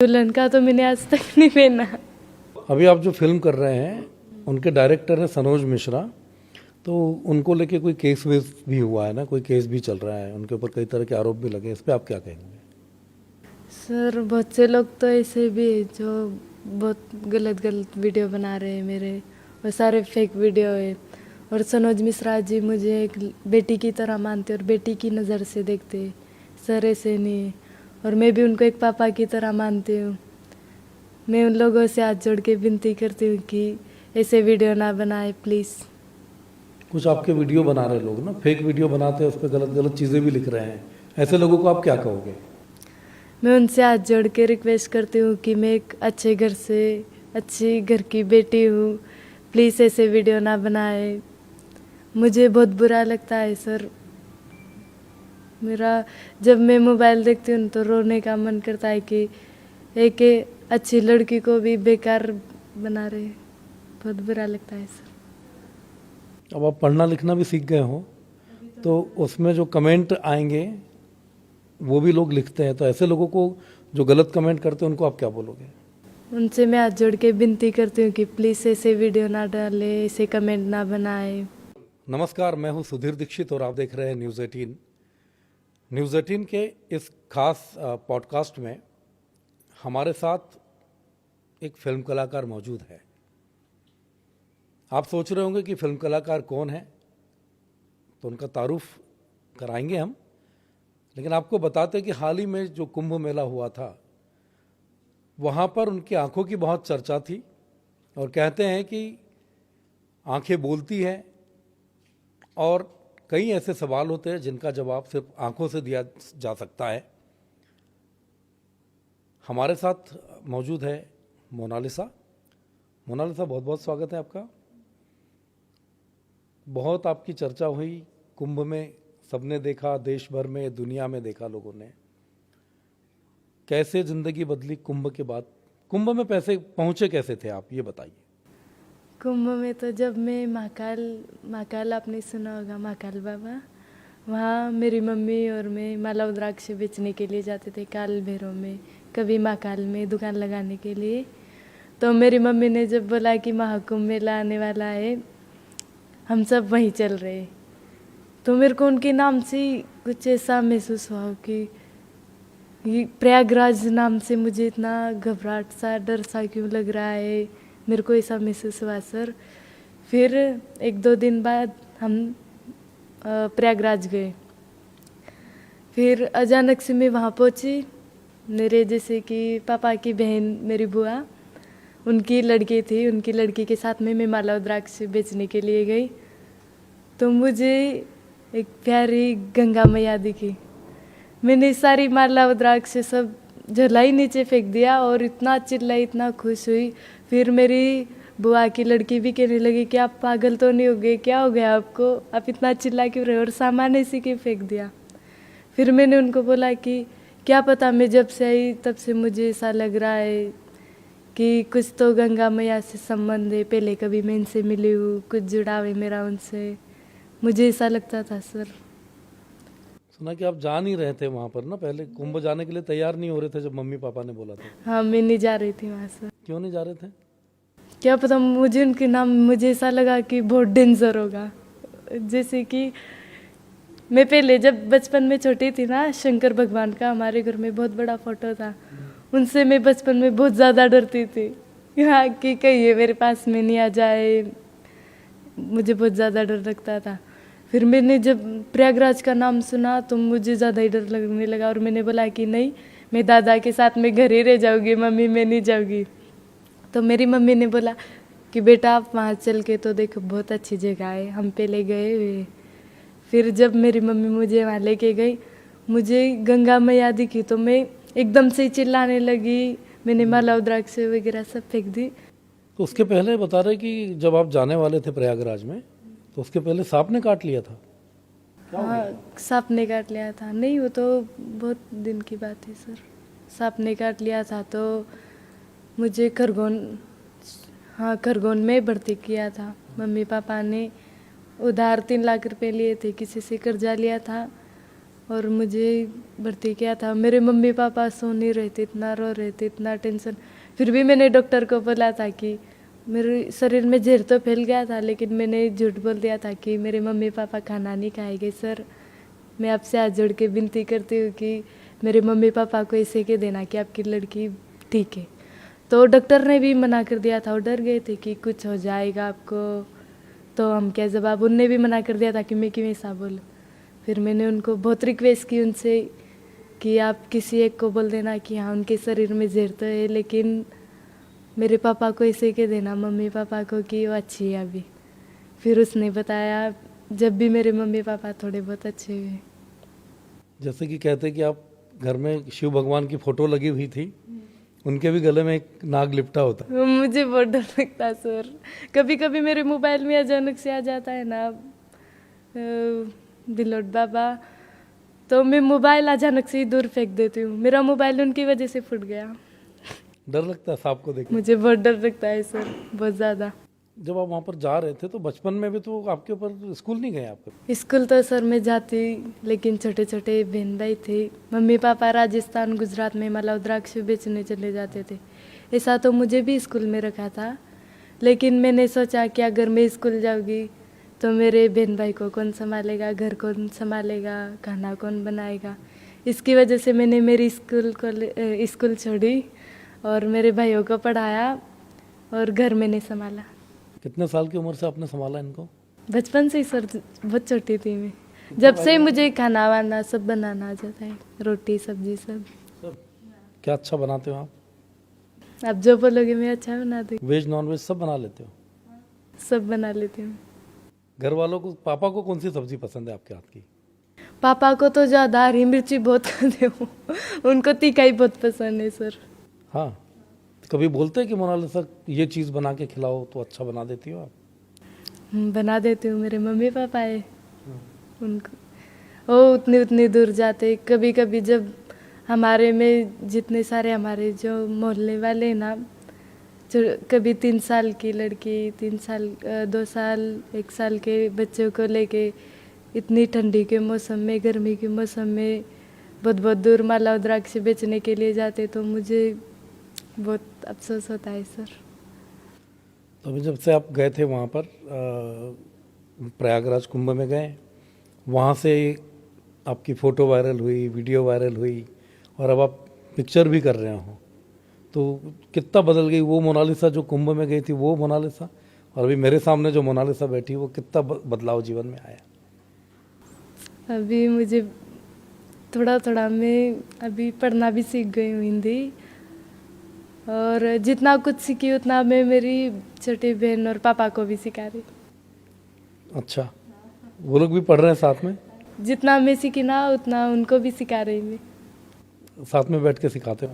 दुल्हन का तो मैंने आज तक नहीं पहना। अभी आप जो फिल्म कर रहे हैं उनके डायरेक्टर हैं सनोज मिश्रा, तो उनको लेके कोई केस वेस भी हुआ है ना, कोई केस भी चल रहा है, उनके ऊपर कई तरह के आरोप भी लगे, इस पे आप क्या कहेंगे? सर बहुत से लोग तो ऐसे भी है जो बहुत गलत गलत वीडियो बना रहे हैं मेरे, और सारे फेक वीडियो है। और सनोज मिश्रा जी मुझे एक बेटी की तरह मानते और बेटी की नज़र से देखते। सर ऐसे नहीं है, और मैं भी उनको एक पापा की तरह मानती हूँ। मैं उन लोगों से हाथ जोड़ के विनती करती हूँ कि ऐसे वीडियो ना बनाए प्लीज़। कुछ आपके वीडियो बना रहे लोग ना, फेक वीडियो बनाते हैं, उस पर गलत गलत चीज़ें भी लिख रहे हैं, ऐसे लोगों को आप क्या कहोगे? मैं उनसे हाथ जोड़ के रिक्वेस्ट करती हूँ कि मैं एक अच्छे घर से अच्छी घर की बेटी हूँ, प्लीज़ ऐसे वीडियो ना बनाए। मुझे बहुत बुरा लगता है सर, मेरा जब मैं मोबाइल देखती हूँ तो रोने का मन करता है कि एक अच्छी लड़की को भी बेकार बना रहे। बहुत बुरा लगता है सर। अब आप पढ़ना लिखना भी सीख गए हो, तो उसमें जो कमेंट आएंगे वो भी लोग लिखते हैं, तो ऐसे लोगों को जो गलत कमेंट करते हैं उनको आप क्या बोलोगे? उनसे मैं हाथ जोड़ के विनती करती हूँ कि प्लीज़ ऐसे वीडियो ना डाले, ऐसे कमेंट ना बनाए। नमस्कार, मैं हूं सुधीर दीक्षित और आप देख रहे हैं न्यूज़ 18। न्यूज़ 18 के इस खास पॉडकास्ट में हमारे साथ एक फिल्म कलाकार मौजूद है। आप सोच रहे होंगे कि फिल्म कलाकार कौन है, तो उनका तारुफ कराएंगे हम, लेकिन आपको बताते कि हाल ही में जो कुंभ मेला हुआ था वहाँ पर उनकी आंखों की बहुत चर्चा थी, और कहते हैं कि आंखें बोलती हैं और कई ऐसे सवाल होते हैं जिनका जवाब सिर्फ आंखों से दिया जा सकता है। हमारे साथ मौजूद है मोनालिसा। मोनालिसा, बहुत बहुत स्वागत है आपका। बहुत आपकी चर्चा हुई कुंभ में, सबने देखा, देश भर में, दुनिया में देखा लोगों ने। कैसे जिंदगी बदली कुंभ के बाद? कुंभ में पैसे पहुंचे कैसे थे आप, ये बताइए। कुंभ में तो जब मैं महाकाल महाकाल आपने सुना होगा, महाकाल बाबा, वहाँ मेरी मम्मी और मैं माला रुद्राक्ष बेचने के लिए जाते थे काल भैरव में, कभी महाकाल में दुकान लगाने के लिए। तो मेरी मम्मी ने जब बोला कि महाकुंभ मेला आने वाला है, हम सब वहीं चल रहे, तो मेरे को उनके नाम से कुछ ऐसा महसूस हुआ कि ये प्रयागराज नाम से मुझे इतना घबराहट सा, डर सा क्यों लग रहा है, मेरे को ऐसा महसूस हुआ सर। फिर एक दो दिन बाद हम प्रयागराज गए। फिर अचानक से मैं वहाँ पहुँची। मेरे जैसे कि पापा की बहन, मेरी बुआ, उनकी लड़की थी, उनकी लड़की के साथ में मैं माला रुद्राक्ष बेचने के लिए गई। तो मुझे एक प्यारी गंगा मैया दिखी। मैंने सारी माला रुद्राक्ष सब झोला नीचे फेंक दिया और इतना चिल्लाई, इतना खुश हुई। फिर मेरी बुआ की लड़की भी कहने लगी कि आप पागल तो नहीं हो गए, क्या हो गया आपको, आप इतना चिल्ला क्यों रहे हो, और सामान ऐसे क्यों फेंक दिया। फिर मैंने उनको बोला कि क्या पता, मैं जब से आई तब से मुझे ऐसा लग रहा है कि कुछ तो गंगा मैया से संबंध है, पहले कभी मैं इनसे मिली हूँ, कुछ जुड़ाव है मेरा उनसे, मुझे ऐसा लगता था सर। सुना कि आप जा नहीं रहे थे वहाँ पर ना, पहले कुंभ जाने के लिए तैयार नहीं हो रहे थे जब मम्मी पापा ने बोला था। हाँ, मैं नहीं जा रही थी वहाँ सर। क्यों नहीं जा रहे थे? क्या पता, मुझे उनके नाम, मुझे ऐसा लगा कि बहुत डेंजर होगा। जैसे कि मैं पहले जब बचपन में छोटी थी ना, शंकर भगवान का हमारे घर में बहुत बड़ा फोटो था, उनसे मैं बचपन में बहुत ज़्यादा डरती थी। हाँ, कि कहीं ये मेरे पास में नहीं आ जाए, मुझे बहुत ज़्यादा डर लगता था। फिर मैंने जब प्रयागराज का नाम सुना तो मुझे ज़्यादा ही डर लगने लगा, और मैंने बोला कि नहीं, मैं दादा के साथ में घर ही रह जाऊँगी, मम्मी मैं नहीं जाऊँगी। तो मेरी मम्मी ने बोला कि बेटा आप वहाँ चल के तो देखो, बहुत अच्छी जगह है, हम पहले गए हुए। फिर जब मेरी मम्मी मुझे वहाँ लेके गई, मुझे गंगा मैया दिखी तो मैं एकदम से चिल्लाने लगी, मैंने माला रुद्राक्ष वगैरह सब फेंक दी। तो उसके पहले बता रहे कि जब आप जाने वाले थे प्रयागराज में, तो उसके पहले सांप ने काट लिया था। हाँ, सांप ने काट लिया था। नहीं, वो तो बहुत दिन की बात है सर। सांप ने काट लिया था तो मुझे खरगोन में भर्ती किया था। मम्मी पापा ने उधार 3 लाख रुपए लिए थे, किसी से कर्जा लिया था, और मुझे भर्ती किया था। मेरे मम्मी पापा सो नहीं रहे थे, इतना रो रहे थे, इतना टेंशन। फिर भी मैंने डॉक्टर को बोला था कि मेरे शरीर में जहर तो फैल गया था, लेकिन मैंने झूठ बोल दिया था कि मेरे मम्मी पापा खाना नहीं खाएंगे। सर, मैं आपसे हाथ जोड़ के विनती करती हूँ कि मेरे मम्मी पापा को ऐसे कह देना कि आपकी लड़की ठीक है। तो डॉक्टर ने भी मना कर दिया था, वो डर गए थे कि कुछ हो जाएगा आपको, तो हम क्या जवाब। उनने भी मना कर दिया था कि मैं क्यों ऐसा बोलूँ। फिर मैंने उनको बहुत रिक्वेस्ट की उनसे कि आप किसी एक को बोल देना कि हाँ उनके शरीर में जहर तो है, लेकिन मेरे पापा को ऐसे कह देना, मम्मी पापा को, कि वो अच्छी है अभी। फिर उसने बताया जब भी मेरे मम्मी पापा थोड़े बहुत अच्छे हुए। जैसे कि कहते हैं कि आप घर में शिव भगवान की फोटो लगी हुई थी, उनके भी गले में एक नाग लिपटा होता है। मुझे बहुत डर लगता है सर। कभी कभी मेरे मोबाइल में अचानक से आ जाता है ना बिलोट बाबा, तो मैं मोबाइल अचानक से ही दूर फेंक देती हूँ। मेरा मोबाइल उनकी वजह से फूट गया। डर लगता है सांप को देख। मुझे बहुत डर लगता है सर, बहुत ज़्यादा। जब आप वहाँ पर जा रहे थे तो बचपन में भी तो आपके ऊपर स्कूल नहीं गए आपके? स्कूल तो सर मैं जाती, लेकिन छोटे छोटे बहन भाई थे। मम्मी पापा राजस्थान गुजरात में मालव द्राक्ष बेचने चले जाते थे। ऐसा तो मुझे भी स्कूल में रखा था, लेकिन मैंने सोचा कि अगर मैं स्कूल जाऊँगी तो मेरे बहन भाई को कौन संभालेगा, घर कौन संभालेगा, खाना कौन बनाएगा। इसकी वजह से मैंने मेरी स्कूल छोड़ी और मेरे भाइयों को पढ़ाया और घर मैंने संभाला। कितने साल की उम्र से आपने संभाला इनको? बचपन से ही सर, बहुत छोटी थी मैं। जब से मुझे खाना वाना सब बनाना आ जाता है, रोटी सब्जी सब। क्या अच्छा बनाते हो आप? आप जो बोलोगे मैं अच्छा बना दूँ। वेज नॉन वेज सब बना लेते हो? सब बना लेती हूँ। घर वालों को, पापा को कौन सी सब्जी पसंद है आपके हाथ की? पापा को तो ज़्यादा हरी मिर्ची बहुत खाते हो, उनको तीखाई बहुत पसंद है सर। हाँ, कभी बोलते हैं कि मोनालिसा ये चीज़ बना के खिलाओ तो अच्छा बना देती हो आप? बना देती हूँ। मेरे मम्मी पापा है, उनको वो उतनी दूर जाते। कभी कभी जब हमारे में जितने सारे हमारे जो मोहल्ले वाले हैं ना, जो कभी 3 साल की लड़की, 3 साल 2 साल 1 साल के बच्चों को लेके इतनी ठंडी के मौसम में, गर्मी के मौसम में बहुत बहुत दूर मालव द्राक्ष बेचने के लिए जाते, तो मुझे बहुत अफसोस होता है सर। तो अभी जब से आप गए थे वहाँ पर प्रयागराज कुंभ में गए, वहाँ से आपकी फ़ोटो वायरल हुई, वीडियो वायरल हुई और अब आप पिक्चर भी कर रहे हो, तो कितना बदल गई वो मोनालिसा जो कुंभ में गई थी, वो मोनालिसा, और अभी मेरे सामने जो मोनालिसा बैठी वो कितना बदलाव जीवन में आया? अभी मुझे थोड़ा थोड़ा, मैं अभी पढ़ना भी सीख गई हूँ हिंदी, और जितना कुछ सीखी उतना मैं मेरी छोटी बहन और पापा को भी सिखा रही। अच्छा, वो लोग भी पढ़ रहे हैं साथ में? जितना मैं सीखी ना उतना उनको भी सिखा रही मैं। साथ में बैठ के सिखाते हो?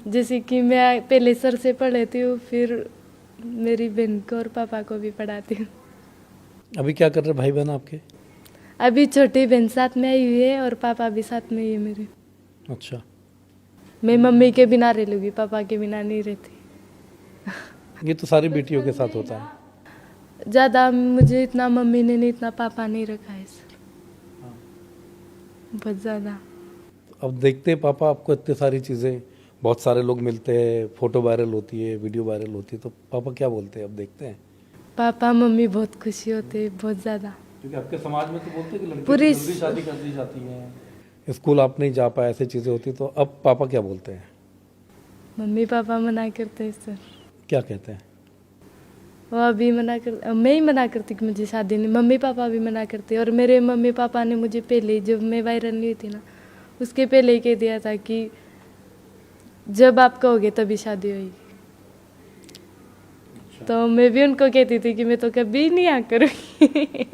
जैसे कि मैं पहले सर से पढ़ लेती हूँ, फिर मेरी बहन को और पापा को भी पढ़ाती हूँ। अभी क्या कर रहे भाई बहन आपके? अभी छोटी बहन साथ में आई हुई है और पापा भी साथ में ही है मेरे। अच्छा, मैं मम्मी के बिना रह लूँगी, पापा के बिना नहीं रहती। ये तो सारी बेटियों के साथ होता है। ज़्यादा मुझे इतना मम्मी ने नहीं, इतना पापा नहीं रखा है सर, बहुत ज़्यादा। अब देखते हैं पापा आपको इतनी सारी चीज़ें, बहुत सारे लोग मिलते हैं, फोटो वायरल होती है, वीडियो वायरल होती है, तो पापा क्या बोलते हैं अब देखते हैं? पापा मम्मी बहुत खुशी होते हैं, बहुत ज़्यादा। क्योंकि आपके समाज में तो बोलते हैं कि लड़की पूरी जल्दी शादी कर दी जाती है, स्कूल आप नहीं जा पाए, ऐसी चीज़ें होती, तो अब पापा क्या बोलते हैं? मम्मी पापा मना करते हैं सर। क्या कहते हैं? वो अभी मना कर, मैं ही मना करती कि मुझे शादी नहीं, मम्मी पापा भी मना करते। और मेरे मम्मी पापा ने मुझे पहले, जब मैं वायरल नहीं थी ना, उसके पहले ही कह दिया था कि जब आप कहोगे तभी शादी होगी। तो मैं भी उनको कहती थी कि मैं तो कभी नहीं आ करूँगी।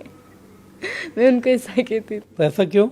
मैं उनको ऐसा कहती थी। तो ऐसा क्यों?